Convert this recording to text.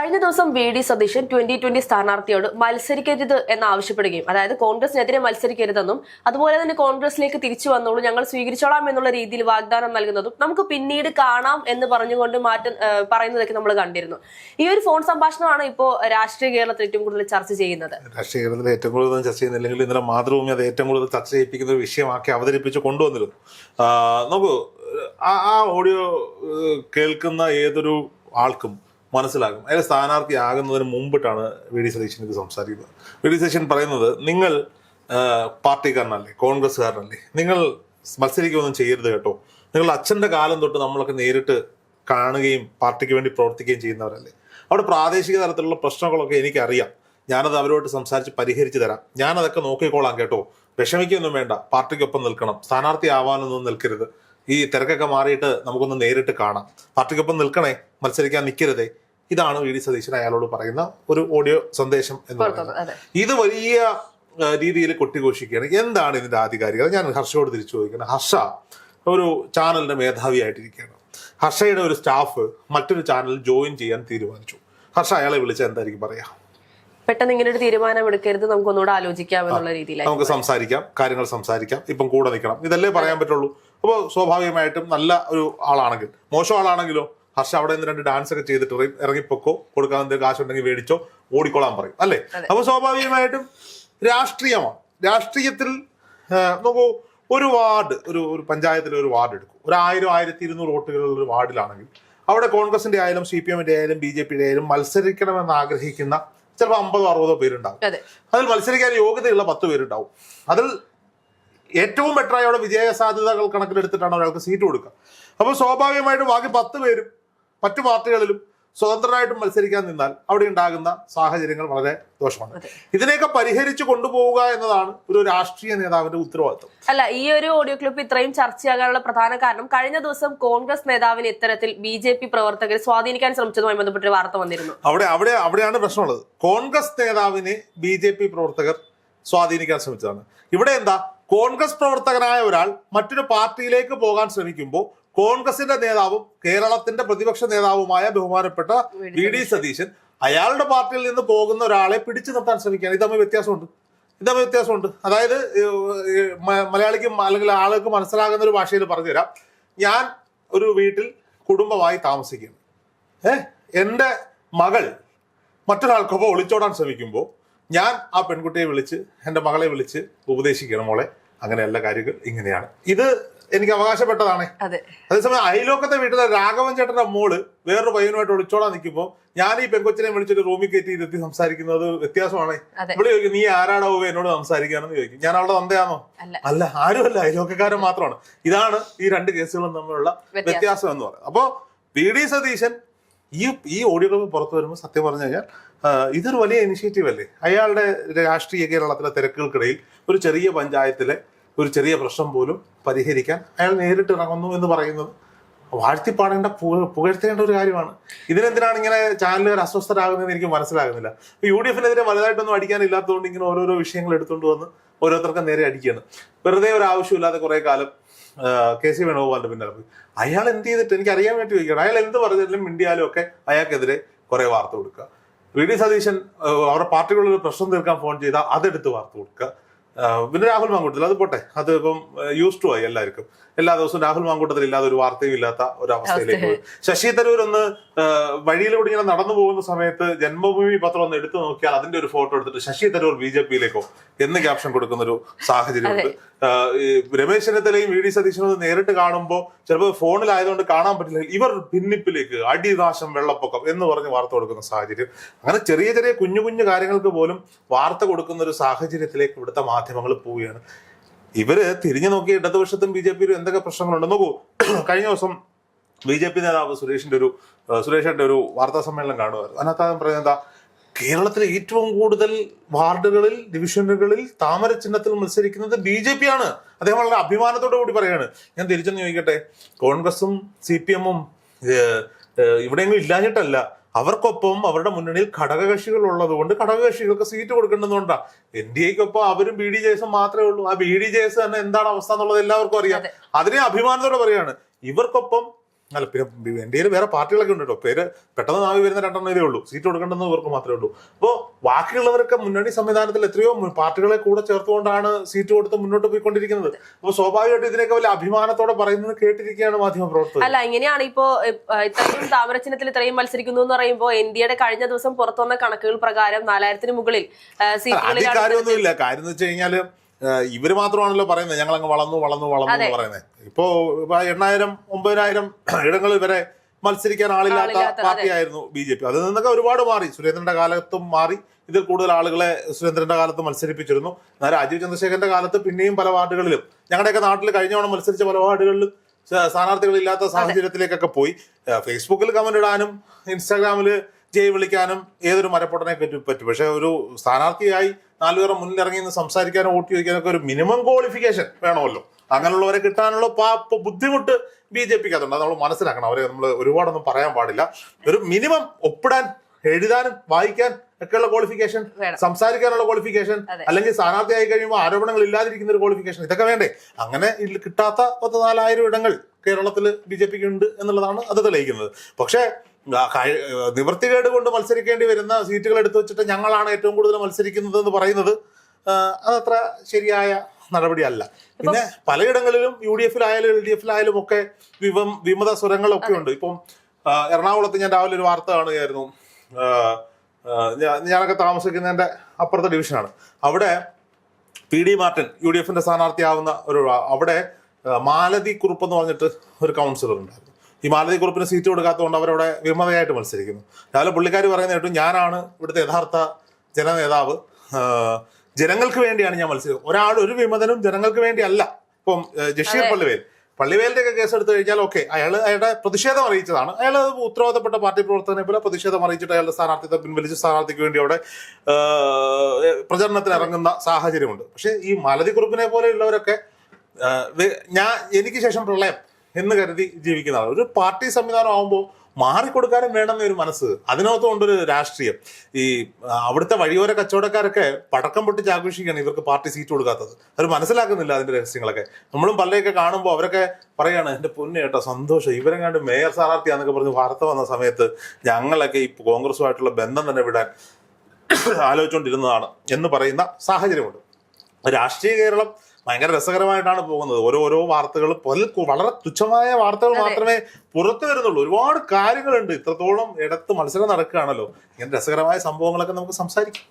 കഴിഞ്ഞ ദിവസം വി.ഡി. സതീശൻ 2020 സ്ഥാനാർത്ഥിയോട് മത്സരിക്കരുത് എന്ന് ആവശ്യപ്പെടുകയും, അതായത് കോൺഗ്രസിനെതിരെ മത്സരിക്കരുതെന്നും അതുപോലെ തന്നെ കോൺഗ്രസിലേക്ക് തിരിച്ചു വന്നോളൂ, ഞങ്ങൾ സ്വീകരിച്ചോളാം എന്നുള്ള രീതിയിൽ വാഗ്ദാനം നൽകുന്നതും നമുക്ക് പിന്നീട് കാണാം എന്ന് പറഞ്ഞുകൊണ്ട് പറയുന്നതൊക്കെ നമ്മൾ കണ്ടിരുന്നു. ഈ ഒരു ഫോൺ സംഭാഷണമാണ് ഇപ്പോൾ രാഷ്ട്രീയ കേരളത്തിൽ ഏറ്റവും കൂടുതൽ ചർച്ച ചെയ്യുന്നത്. രാഷ്ട്രീയ കേരളത്തിൽ ഏറ്റവും കൂടുതൽ ചർച്ച ചെയ്യുന്നില്ലെങ്കിൽ ഇന്നലെ മാതൃഭൂമി അത് ഏറ്റവും കൂടുതൽ ചർച്ച ചെയ്യിപ്പിക്കുന്ന ഒരു വിഷയമാക്കി അവതരിപ്പിച്ച് കൊണ്ടുവന്നിരുന്നു. നോക്കൂ, ആ ഓഡിയോ കേൾക്കുന്ന ഏതൊരു ആൾക്കും മനസ്സിലാകും അയാൾ സ്ഥാനാർത്ഥിയാകുന്നതിന് മുമ്പിട്ടാണ് വി.ഡി. സതീശൻ ഇത് സംസാരിക്കുന്നത്. വി.ഡി. സതീശൻ പറയുന്നത്, നിങ്ങൾ പാർട്ടിക്കാരനല്ലേ, കോൺഗ്രസ്സുകാരനല്ലേ, നിങ്ങൾ മത്സരിക്കുകയൊന്നും ചെയ്യരുത് കേട്ടോ, നിങ്ങളുടെ അച്ഛൻ്റെ കാലം തൊട്ട് നമ്മളൊക്കെ നേരിട്ട് കാണുകയും പാർട്ടിക്ക് വേണ്ടി പ്രവർത്തിക്കുകയും ചെയ്യുന്നവരല്ലേ, അവിടെ പ്രാദേശിക തലത്തിലുള്ള പ്രശ്നങ്ങളൊക്കെ എനിക്കറിയാം, ഞാനത് അവരോട് സംസാരിച്ച് പരിഹരിച്ചു തരാം, ഞാനതൊക്കെ നോക്കിക്കോളാം കേട്ടോ, വിഷമിക്കൊന്നും വേണ്ട, പാർട്ടിക്കൊപ്പം നിൽക്കണം, സ്ഥാനാർത്ഥി ആവാനൊന്നും നിൽക്കരുത്, ഈ തിരക്കൊക്കെ മാറിയിട്ട് നമുക്കൊന്ന് നേരിട്ട് കാണാം, പാർട്ടിക്കൊപ്പം നിൽക്കണേ, മത്സരിക്കാൻ നിൽക്കരുതേ. ഇതാണ് വി.ഡി. സതീശൻ അയാളോട് പറയുന്ന ഒരു ഓഡിയോ സന്ദേശം എന്ന് പറയുന്നത്. ഇത് വലിയ രീതിയിൽ കൊട്ടിഘോഷിക്കുകയാണ്. എന്താണ് ഇതിന്റെ ആധികാരികത? ഞാൻ ഹർഷയോട് തിരിച്ചു ചോദിക്കുന്നത്. ഹർഷ ഒരു ചാനലിന്റെ മേധാവിയായിട്ടിരിക്കുകയാണ്. ഹർഷയുടെ ഒരു സ്റ്റാഫ് മറ്റൊരു ചാനലിൽ ജോയിൻ ചെയ്യാൻ തീരുമാനിച്ചു. ഹർഷ അയാളെ വിളിച്ചാൽ എന്തായിരിക്കും പറയാ? പെട്ടെന്ന് ഇങ്ങനെ ഒരു തീരുമാനം എടുക്കരുത്, നമുക്കൊന്നുകൂടെ ആലോചിക്കാം എന്നുള്ള രീതിയിൽ നമുക്ക് സംസാരിക്കാം, കാര്യങ്ങൾ സംസാരിക്കാം, ഇപ്പം കൂടെ നിൽക്കണം, ഇതല്ലേ പറയാൻ പറ്റുള്ളൂ. അപ്പോൾ സ്വാഭാവികമായിട്ടും നല്ല ഒരു ആളാണെങ്കിൽ, മോശം ആളാണെങ്കിലോ ഹർഷ അവിടെ നിന്ന് 2 ഡാൻസ് ഒക്കെ ചെയ്തിട്ട് ഇറങ്ങിപ്പൊക്കോ, കൊടുക്കാൻ എന്തെങ്കിലും കാശുണ്ടെങ്കിൽ മേടിച്ചോ, ഓടിക്കോളാൻ പറയും അല്ലേ. അപ്പൊ സ്വാഭാവികമായിട്ടും രാഷ്ട്രീയമാണ്. രാഷ്ട്രീയത്തിൽ നോക്കൂ, ഒരു വാർഡ്, ഒരു പഞ്ചായത്തിൽ ഒരു വാർഡ് എടുക്കും, 1000-1200 വോട്ടുകളുള്ള ഒരു വാർഡിലാണെങ്കിൽ അവിടെ കോൺഗ്രസിന്റെ ആയാലും CPM-ന്റെ ആയാലും BJP-യുടെ ആയാലും മത്സരിക്കണമെന്ന് ആഗ്രഹിക്കുന്ന ചിലപ്പോൾ 50-60 പേരുണ്ടാവും. അതിൽ മത്സരിക്കാൻ യോഗ്യതയുള്ള 10 പേരുണ്ടാവും. അതിൽ ഏറ്റവും ബെറ്ററായി അവിടെ വിജയ സാധ്യതകൾ കണക്കിലെടുത്തിട്ടാണ് ഒരാൾക്ക് സീറ്റ് കൊടുക്കുക. അപ്പോൾ സ്വാഭാവികമായിട്ടും ബാക്കി 10 പേരും മറ്റു പാർട്ടികളിലും സ്വതന്ത്രരായിട്ടും മത്സരിക്കാൻ നിന്നാൽ അവിടെ ഉണ്ടാകുന്ന സാഹചര്യങ്ങൾ വളരെ ദോഷമാണ്. ഇതിനെയൊക്കെ പരിഹരിച്ചു കൊണ്ടുപോവുക എന്നതാണ് ഒരു രാഷ്ട്രീയ നേതാവിന്റെ ഉത്തരവാദിത്വം. അല്ല, ഈ ഒരു ഓഡിയോ ക്ലിപ്പ് ഇത്രയും ചർച്ചയാകാനുള്ള പ്രധാന കാരണം കഴിഞ്ഞ ദിവസം കോൺഗ്രസ് നേതാവിനെ ഇത്തരത്തിൽ BJP പ്രവർത്തകർ സ്വാധീനിക്കാൻ ശ്രമിച്ചതുമായി ബന്ധപ്പെട്ട വാർത്ത വന്നിരുന്നു. അവിടെയാണ് പ്രശ്നമുള്ളത്. കോൺഗ്രസ് നേതാവിനെ BJP പ്രവർത്തകർ സ്വാധീനിക്കാൻ ശ്രമിച്ചതാണ്. ഇവിടെ എന്താ, കോൺഗ്രസ് പ്രവർത്തകനായ ഒരാൾ മറ്റൊരു പാർട്ടിയിലേക്ക് പോകാൻ ശ്രമിക്കുമ്പോൾ കോൺഗ്രസിന്റെ നേതാവും കേരളത്തിന്റെ പ്രതിപക്ഷ നേതാവുമായ ബഹുമാനപ്പെട്ട വി.ഡി. സതീശൻ അയാളുടെ പാർട്ടിയിൽ നിന്ന് പോകുന്ന ഒരാളെ പിടിച്ചു നിർത്താൻ ശ്രമിക്കുകയാണ്. ഇത് തമ്മിൽ വ്യത്യാസമുണ്ട്. അതായത് മലയാളിക്കും അല്ലെങ്കിൽ ആളുകൾക്ക് മനസ്സിലാകുന്ന ഒരു ഭാഷയിൽ പറഞ്ഞുതരാം. ഞാൻ ഒരു വീട്ടിൽ കുടുംബമായി താമസിക്കുന്നു. എൻ്റെ മകൾ മറ്റൊരാൾക്കൊപ്പം ഒളിച്ചോടാൻ ശ്രമിക്കുമ്പോൾ ഞാൻ ആ പെൺകുട്ടിയെ വിളിച്ച്, എൻ്റെ മകളെ വിളിച്ച് ഉപദേശിക്കണം, മോളെ അങ്ങനെയല്ല, കാര്യങ്ങൾ ഇങ്ങനെയാണ്, ഇത് എനിക്ക് അവകാശപ്പെട്ടതാണ്. അതേസമയം അയലോക്കത്തെ വീട്ടിലെ രാഘവൻ ചേട്ടന്റെ മോള് വേറൊരു പയ്യനുമായിട്ട് ഒളിച്ചോടാൻ നിൽക്കുമ്പോൾ ഞാൻ ഈ പെൺകൊച്ചിനെ വിളിച്ചിട്ട് റൂമിൽ കയറ്റി ഇരുത്തി സംസാരിക്കുന്നത് വ്യത്യാസമാണ്. ഇവിടെ ചോദിക്കും, നീ ആരാടോ എന്നോട് സംസാരിക്കാനെന്ന് ചോദിക്കും. ഞാൻ അവളുടെ തന്തയാണോ? അല്ല, ആരുമല്ല, അയലോക്കക്കാരൻ മാത്രമാണ്. ഇതാണ് ഈ 2 കേസുകളും തമ്മിലുള്ള വ്യത്യാസം എന്ന് പറയുന്നത്. അപ്പോ വി.ഡി. സതീശൻ ഈ ഓഡിയോ പുറത്തു വരുമ്പോൾ സത്യം പറഞ്ഞു കഴിഞ്ഞാൽ ഇതൊരു വലിയ ഇനിഷ്യേറ്റീവ് അല്ലേ. അയാളുടെ രാഷ്ട്രീയ കേരളത്തിലെ തിരക്കുകൾക്കിടയിൽ ഒരു ചെറിയ പഞ്ചായത്തിലെ ഒരു ചെറിയ പ്രശ്നം പോലും പരിഹരിക്കാൻ അയാൾ നേരിട്ട് ഇറങ്ങുന്നു എന്ന് പറയുന്നത് വാഴ്ത്തിപ്പാടേണ്ട, പുകഴ്ത്തേണ്ട ഒരു കാര്യമാണ്. ഇതിനെന്തിനാണ് ഇങ്ങനെ ചാനലുകാർ അസ്വസ്ഥരാകുന്നതെന്ന് എനിക്ക് മനസ്സിലാകുന്നില്ല. UDF-നെതിരെ വലുതായിട്ടൊന്നും അടിക്കാനില്ലാത്തതുകൊണ്ട് ഇങ്ങനെ ഓരോരോ വിഷയങ്ങൾ എടുത്തുകൊണ്ട് വന്ന് ഓരോരുത്തർക്കും നേരെ അടിക്കുകയാണ്. വെറുതെ ഒരു ആവശ്യമില്ലാതെ കുറെ കാലം KC വേണുഗോപാലിന്റെ പിന്നാലെ പോയി. അയാൾ എന്ത് ചെയ്തിട്ട് എനിക്ക് അറിയാൻ വേണ്ടി ചോദിക്കണം. അയാൾ എന്ത് പറഞ്ഞാലും മിണ്ടിയാലും ഒക്കെ അയാൾക്കെതിരെ കുറെ വാർത്ത കൊടുക്കുക. വി.ഡി. സതീശൻ അവരുടെ പാർട്ടികളിൽ പ്രശ്നം തീർക്കാൻ ഫോൺ ചെയ്താൽ അതെടുത്ത് വാർത്ത കൊടുക്കുക. പിന്നെ രാഹുൽ മാങ്കൂട്ടത്തിൽ, അത് പോട്ടെ, അത് ഇപ്പം യൂസ് ടു ആയി എല്ലാവർക്കും. എല്ലാ ദിവസവും രാഹുൽ മാങ്കൂട്ടത്തിൽ ഇല്ലാതെ ഒരു വാർത്തയും ഇല്ലാത്ത ഒരു അവസ്ഥയിലേക്ക് പോയി. ശശി തരൂർ ഒന്ന് വഴിയിലൂടെ ഇങ്ങനെ നടന്നു പോകുന്ന സമയത്ത് ജന്മഭൂമി പത്രം ഒന്ന് എടുത്തു നോക്കിയാൽ അതിന്റെ ഒരു ഫോട്ടോ എടുത്തിട്ട് ശശി തരൂർ BJP-യിലേക്കോ എന്ന് ക്യാപ്ഷൻ കൊടുക്കുന്ന ഒരു സാഹചര്യമുണ്ട്. രമേശ് ചെന്നിത്തലയും വി.ഡി. സതീശനും നേരിട്ട് കാണുമ്പോൾ ചിലപ്പോൾ ഫോണിലായതുകൊണ്ട് കാണാൻ പറ്റില്ല, ഇവർ ഭിന്നിപ്പിലേക്ക്, അടിനാശം, വെള്ളപ്പൊക്കം എന്ന് പറഞ്ഞ് വാർത്ത കൊടുക്കുന്ന സാഹചര്യം. അങ്ങനെ ചെറിയ ചെറിയ കുഞ്ഞു കുഞ്ഞു കാര്യങ്ങൾക്ക് പോലും വാർത്ത കൊടുക്കുന്ന ഒരു സാഹചര്യത്തിലേക്ക് ഇവിടുത്തെ മാധ്യമങ്ങൾ പോവുകയാണ്. ഇവര് തിരിഞ്ഞു നോക്കി ഇടതുപക്ഷത്തും BJP-യിലും എന്തൊക്കെ പ്രശ്നങ്ങളുണ്ട് നോക്കൂ. കഴിഞ്ഞ ദിവസം BJP നേതാവ് സുരേഷിന്റെ ഒരു വാർത്താ സമ്മേളനം കാണുമായിരുന്നു. അതിനകത്ത് അദ്ദേഹം പറയുന്നത് എന്താ, കേരളത്തിലെ ഏറ്റവും കൂടുതൽ വാർഡുകളിൽ, ഡിവിഷനുകളിൽ താമര ചിഹ്നത്തിൽ മത്സരിക്കുന്നത് BJP-ആണ്. അദ്ദേഹം വളരെ അഭിമാനത്തോടു കൂടി പറയാണ്. ഞാൻ തിരിച്ചൊന്ന് ചോദിക്കട്ടെ, കോൺഗ്രസും CPM-ഉം ഇവിടെയെങ്കിലും ഇല്ലാഞ്ഞിട്ടല്ല, അവർക്കൊപ്പം അവരുടെ മുന്നണിയിൽ ഘടകകക്ഷികൾ ഉള്ളത് കൊണ്ട് ഘടകകക്ഷികൾക്ക് സീറ്റ് കൊടുക്കേണ്ടതുകൊണ്ടാണ്. NDA-ക്കൊപ്പം അവരും BDJS-ഉം മാത്രമേ ഉള്ളൂ. ആ BDJS തന്നെ എന്താണ് അവസ്ഥ എന്നുള്ളത് എല്ലാവർക്കും അറിയാം. അതിനെ അഭിമാനത്തോടെ പറയാണ്. ഇവർക്കൊപ്പം അല്ല പിന്നെ ഇന്ത്യയിൽ വേറെ പാർട്ടികളൊക്കെ ഉണ്ട് കേട്ടോ. പേര് പെട്ടെന്ന് നാവി വരുന്ന 2 ഉള്ളൂ. സീറ്റ് കൊടുക്കേണ്ടെന്ന് ഇവർക്ക് മാത്രമേ ഉള്ളൂ. അപ്പോൾ ബാക്കിയുള്ളവരൊക്കെ മുന്നണി സംവിധാനത്തിൽ എത്രയോ പാർട്ടികളെ കൂടെ ചേർത്തുകൊണ്ടാണ് സീറ്റ് കൊടുത്ത് മുന്നോട്ട് പോയിക്കൊണ്ടിരിക്കുന്നത്. അപ്പോൾ സ്വാഭാവികമായിട്ടും ഇതിനൊക്കെ വലിയ അഭിമാനത്തോടെ പറയുന്നത് കേട്ടിരിക്കുകയാണ് മാധ്യമ പ്രവർത്തകർ. അല്ല, ഇങ്ങനെയാണ് ഇപ്പോ ഇത്രയും താമരചിഹ്നത്തിൽ ഇത്രയും മത്സരിക്കുന്നു എന്ന് പറയുമ്പോൾ ഇന്ത്യയുടെ കഴിഞ്ഞ ദിവസം പുറത്തു വന്ന കണക്കുകൾ പ്രകാരം 4000-ന് മുകളിൽ സീറ്റുകളിൽ കാര്യമൊന്നുമില്ല. കാര്യം എന്ന് വെച്ച് കഴിഞ്ഞാല് ഇവര് മാത്രമാണല്ലോ പറയുന്നത് ഞങ്ങൾ അങ്ങ് വളർന്നു എന്ന് പറയുന്നത്. ഇപ്പോ 8,000 9,000 ഇടങ്ങളിൽ വരെ മത്സരിക്കാൻ ആളില്ലാത്ത പാർട്ടിയായിരുന്നു BJP. അതിൽ നിന്നൊക്കെ ഒരുപാട് മാറി. സുരേന്ദ്രന്റെ കാലത്തും മാറി. ഇതിൽ കൂടുതൽ ആളുകളെ സുരേന്ദ്രന്റെ കാലത്ത് മത്സരിപ്പിച്ചിരുന്നു. എന്നാൽ രാജീവ് ചന്ദ്രശേഖരന്റെ കാലത്ത് പിന്നെയും പല വാർഡുകളിലും ഞങ്ങളുടെയൊക്കെ നാട്ടിൽ കഴിഞ്ഞവണ്ണം മത്സരിച്ച പല വാർഡുകളിലും സ്ഥാനാർത്ഥികളില്ലാത്ത സാഹചര്യത്തിലേക്കൊക്കെ പോയി. ഫേസ്ബുക്കിൽ കമന്റ് ഇടാനും ഇൻസ്റ്റാഗ്രാമിൽ ജയ് വിളിക്കാനും ഏതൊരു മരപ്പൊട്ടനെ പറ്റും. പക്ഷെ ഒരു സ്ഥാനാർത്ഥിയായി 4 പേരെ മുന്നിലിറങ്ങി നിന്ന് സംസാരിക്കാനോ വോട്ട് ചോദിക്കാനൊക്കെ ഒരു മിനിമം ക്വാളിഫിക്കേഷൻ വേണമല്ലോ. അങ്ങനെയുള്ളവരെ കിട്ടാനുള്ള ബുദ്ധിമുട്ട് BJPക്ക് അതുണ്ട്. അത് നമ്മൾ മനസ്സിലാക്കണം. അവരെ നമ്മൾ ഒരുപാടൊന്നും പറയാൻ പാടില്ല. ഒരു മിനിമം ഒപ്പിടാൻ, എഴുതാനും വായിക്കാൻ ഒക്കെയുള്ള ക്വാളിഫിക്കേഷൻ, സംസാരിക്കാനുള്ള ക്വാളിഫിക്കേഷൻ, അല്ലെങ്കിൽ സ്ഥാനാർത്ഥിയായി കഴിയുമ്പോൾ ആരോപണങ്ങൾ ഇല്ലാതിരിക്കുന്ന ഒരു ക്വാളിഫിക്കേഷൻ, ഇതൊക്കെ വേണ്ടേ? അങ്ങനെ കിട്ടാത്ത 4,000 ഇടങ്ങൾ കേരളത്തിൽ BJPക്ക് ഉണ്ട് എന്നുള്ളതാണ് അത് തെളിയിക്കുന്നത്. പക്ഷേ നിവൃത്തികേട് കൊണ്ട് മത്സരിക്കേണ്ടി വരുന്ന സീറ്റുകൾ എടുത്തു വെച്ചിട്ട് ഞങ്ങളാണ് ഏറ്റവും കൂടുതൽ മത്സരിക്കുന്നത് എന്ന് പറയുന്നത് അതത്ര ശരിയായ നടപടിയല്ല. പിന്നെ പലയിടങ്ങളിലും UDF-ലായാലും LDF-ലായാലും ഒക്കെ വിമത സ്വരങ്ങളൊക്കെ ഉണ്ട്. ഇപ്പം എറണാകുളത്ത് ഞാൻ രാവിലെ ഒരു വാർത്ത കാണുകയായിരുന്നു. ഞാനൊക്കെ താമസിക്കുന്നതിന്റെ അപ്പുറത്തെ ഡിവിഷനാണ്. അവിടെ PD മാർട്ടിൻ UDF-ന്റെ സ്ഥാനാർത്ഥിയാവുന്ന അവിടെ മാലതി കുറുപ്പ് എന്ന് പറഞ്ഞിട്ട് ഒരു കൗൺസിലർ ഉണ്ടായിരുന്നു. ഈ മാലതി കുറുപ്പിന് സീറ്റ് കൊടുക്കാത്തതുകൊണ്ട് അവരവിടെ വിമതയായിട്ട് മത്സരിക്കുന്നു. രാവിലെ പുള്ളിക്കാർ പറയുന്ന കേട്ടു, ഞാനാണ് ഇവിടുത്തെ യഥാർത്ഥ ജനനേതാവ്, ജനങ്ങൾക്ക് വേണ്ടിയാണ് ഞാൻ മത്സരിക്കുന്നത്. ഒരു വിമതനും ജനങ്ങൾക്ക് വേണ്ടി അല്ല. ഇപ്പം ജഷീർ പള്ളിവേലിന്റെ ഒക്കെ കേസ് എടുത്തു കഴിഞ്ഞാൽ ഓക്കെ, അയാളുടെ പ്രതിഷേധം അറിയിച്ചതാണ്. അയാൾ ഉത്തരവാദപ്പെട്ട പാർട്ടി പ്രവർത്തകനെ പോലെ പ്രതിഷേധം അറിയിച്ചിട്ട് അയാളുടെ സ്ഥാനാർത്ഥിത്വം പിൻവലിച്ച് സ്ഥാനാർത്ഥിക്ക് വേണ്ടി അവിടെ പ്രചരണത്തിന് ഇറങ്ങുന്ന സാഹചര്യമുണ്ട്. പക്ഷെ ഈ മാലതി കുറുപ്പിനെ പോലെയുള്ളവരൊക്കെ എനിക്ക് ശേഷം പ്രളയം എന്ന് കരുതി ജീവിക്കുന്നതാണ്. ഒരു പാർട്ടി സംവിധാനം ആകുമ്പോൾ മാറിക്കൊടുക്കാനും വേണമെന്ന ഒരു മനസ്സ്, അതിനകത്ത് കൊണ്ടൊരു രാഷ്ട്രീയം. ഈ അവിടുത്തെ വഴിയോര കച്ചവടക്കാരൊക്കെ പടക്കം പൊട്ടിച്ച് ആഘോഷിക്കുകയാണ് ഇവർക്ക് പാർട്ടി സീറ്റ് കൊടുക്കാത്തത്. അവർ മനസ്സിലാക്കുന്നില്ല അതിന്റെ രഹസ്യങ്ങളൊക്കെ. നമ്മളും പലരെയൊക്കെ കാണുമ്പോൾ അവരൊക്കെ പറയാണ്, എന്റെ പൊന്നു കേട്ടോ സന്തോഷം, ഇവരെങ്ങാണ്ട് മേയർ സ്ഥാനാർത്ഥിയാന്നൊക്കെ പറഞ്ഞ് വാർത്ത വന്ന സമയത്ത് ഞങ്ങളൊക്കെ ഈ കോൺഗ്രസുമായിട്ടുള്ള ബന്ധം തന്നെ വിടാൻ ആലോചിച്ചുകൊണ്ടിരുന്നതാണ് എന്ന് പറയുന്ന സാഹചര്യമുണ്ട്. രാഷ്ട്രീയ കേരളം ഭയങ്കര രസകരമായിട്ടാണ് പോകുന്നത്. ഓരോ വാർത്തകളും വളരെ തുച്ഛമായ വാർത്തകൾ മാത്രമേ പുറത്തു വരുന്നുള്ളൂ. ഒരുപാട് കാര്യങ്ങളുണ്ട്. ഇത്രത്തോളം ഇടത്ത് മത്സരം നടക്കുകയാണല്ലോ. ഇങ്ങനെ രസകരമായ സംഭവങ്ങളൊക്കെ നമുക്ക് സംസാരിക്കാം.